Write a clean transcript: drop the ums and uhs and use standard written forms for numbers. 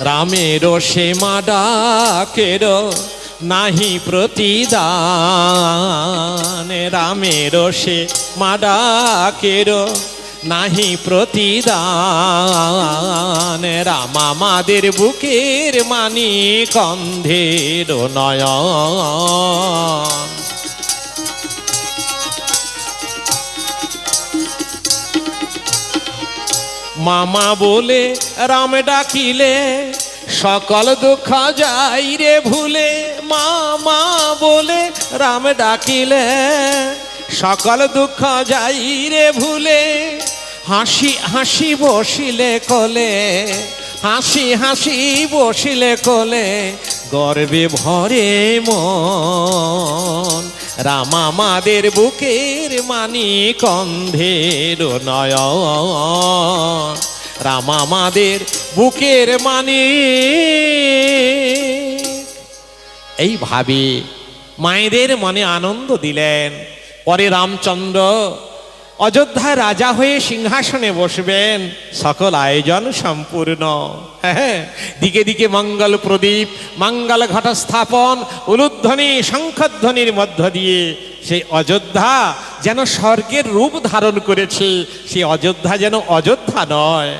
রামের সে মা ডাকের নাহি প্রতিদান, রামের সে মা ডাকের নাহি প্রতিদান। রাম আমাদের বুকের মানিক অন্ধের নয়ন। মামা বলে রাম ডাকিলে সকল দুঃখ যাই রে ভুলে। মামা বলে রাম ডাকিলে সকল দুঃখ যাই রে ভুলে। হাসি হাসি বসিলে কোলে, হাসি হাসি বসিলে কোলে, গর্বে ভরে মন। রাম আমাদের বুকের মানিক অন্ধের নয়ন। রাম আমাদের বুকের মানিক। এইভাবে মায়েদের মনে আনন্দ দিলেন। পরে রামচন্দ্র অযোধ্যায় রাজা হয়ে সিংহাসনে বসবেন, সকল আয়োজন সম্পূর্ণ। হ্যাঁ, দিকে দিকে মঙ্গল প্রদীপ, মঙ্গল ঘট স্থাপন, উলুধ্বনি শঙ্খধ্বনির মধ্য দিয়ে সেই অযোধ্যা যেন স্বর্গের রূপ ধারণ করেছে। সেই অযোধ্যা যেন অযোধ্যা নয়।